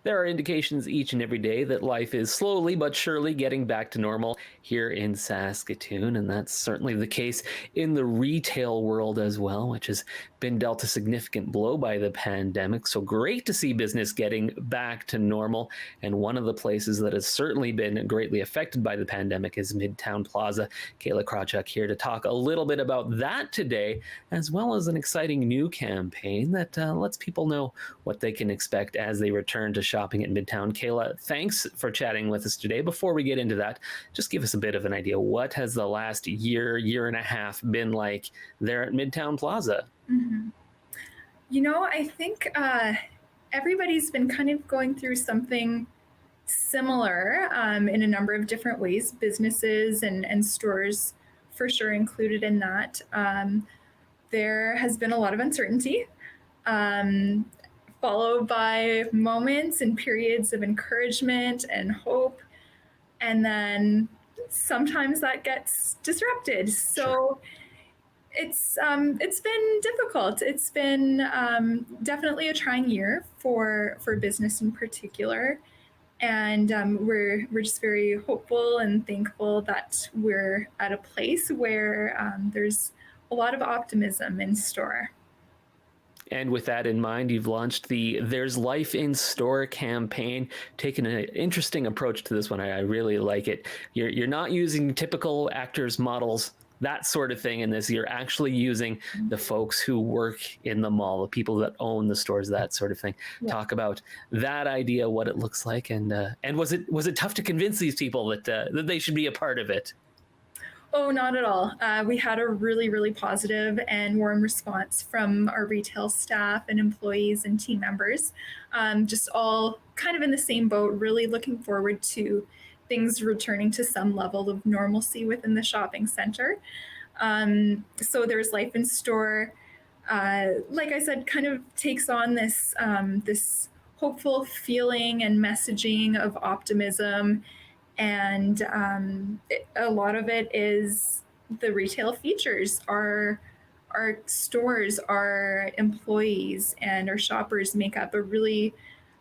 there are indications each and every day that life is slowly but surely getting back to normal here in Saskatoon, and that's certainly the case in the retail world as well, which has been dealt a significant blow by the pandemic. So great to see business getting back to normal. And one of the places that has certainly been greatly affected by the pandemic is Midtown Plaza. Kayla Krawchuk here to talk a little bit about that today, as well as an exciting new campaign that lets people know what they can expect as they return to shopping at Midtown. Kayla, thanks for chatting with us today. Before we get into that, just give us a bit of an idea. What has the last year and a half been like there at Midtown Plaza? Mm-hmm. I think everybody's been kind of going through something similar in a number of different ways. Businesses and stores, for sure, included in that. There has been a lot of uncertainty, um, followed by moments and periods of encouragement and hope. And then sometimes that gets disrupted. So it's been difficult. It's been definitely a trying year for business in particular, and we're just very hopeful and thankful that we're at a place where there's a lot of optimism in store. And with that in mind, you've launched the There's Life in Store campaign, taking an interesting approach to this one. I really like it. You're not using typical actors, models, that sort of thing in this. You're actually using the folks who work in the mall, the people that own the stores, that sort of thing. Yeah. Talk about that idea, what it looks like, and was it tough to convince these people that they should be a part of it? Oh, not at all. We had a really, really positive and warm response from our retail staff and employees and team members. Just all kind of in the same boat, really looking forward to things returning to some level of normalcy within the shopping center. So there's Life in Store. Like I said, kind of takes on this hopeful feeling and messaging of optimism, and a lot of it is the retail features. Our stores, our employees, and our shoppers make up a really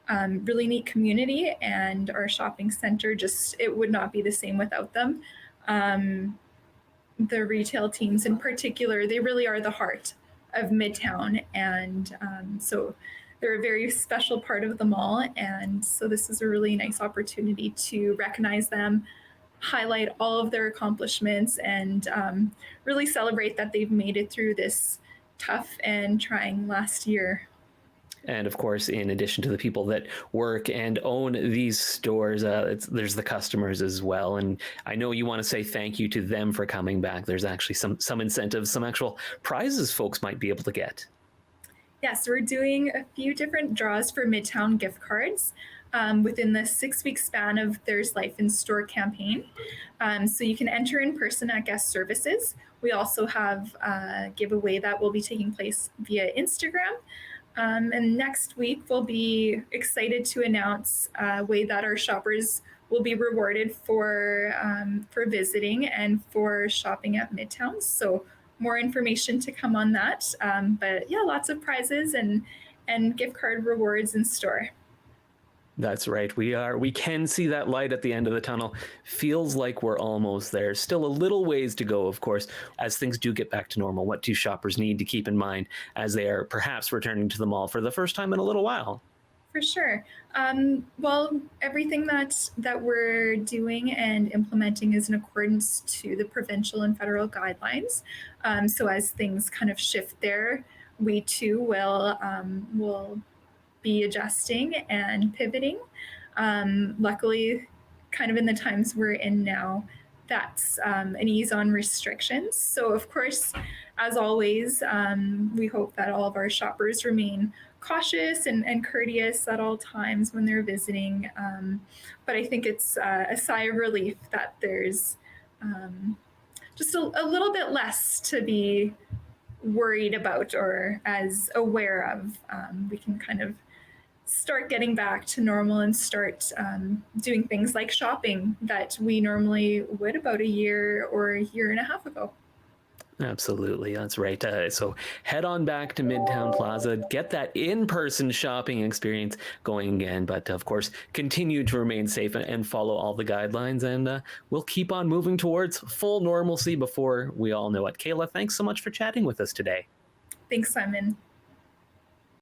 neat community, and our shopping center it would not be the same without them. The retail teams in particular, they really are the heart of Midtown, and so they're a very special part of the mall, and so this is a really nice opportunity to recognize them, highlight all of their accomplishments, and really celebrate that they've made it through this tough and trying last year. And of course, in addition to the people that work and own these stores, there's the customers as well. And I know you want to say thank you to them for coming back. There's actually some incentives, some actual prizes folks might be able to get. Yes, we're doing a few different draws for Midtown gift cards within the 6-week span of There's Life in Store campaign. So you can enter in person at guest services. We also have a giveaway that will be taking place via Instagram. And next week, we'll be excited to announce a way that our shoppers will be rewarded for visiting and for shopping at Midtown. So more information to come on that. But yeah, lots of prizes and gift card rewards in store. That's right. We can see that light at the end of the tunnel. Feels like we're almost there. Still a little ways to go, of course, as things do get back to normal. What do shoppers need to keep in mind as they are perhaps returning to the mall for the first time in a little while? For sure. Well, everything that we're doing and implementing is in accordance to the provincial and federal guidelines. So as things kind of shift there, we too will be adjusting and pivoting. Luckily, kind of in the times we're in now, that's an ease on restrictions. So of course, as always, we hope that all of our shoppers remain cautious and courteous at all times when they're visiting. But I think it's a sigh of relief that there's just a little bit less to be worried about or as aware of. We can kind of start getting back to normal and start doing things like shopping that we normally would about a year or a year and a half ago. Absolutely, that's right. So head on back to Midtown Plaza, get that in-person shopping experience going again. But of course, continue to remain safe and follow all the guidelines, and we'll keep on moving towards full normalcy before we all know it. Kayla, thanks so much for chatting with us today. Thanks, Simon.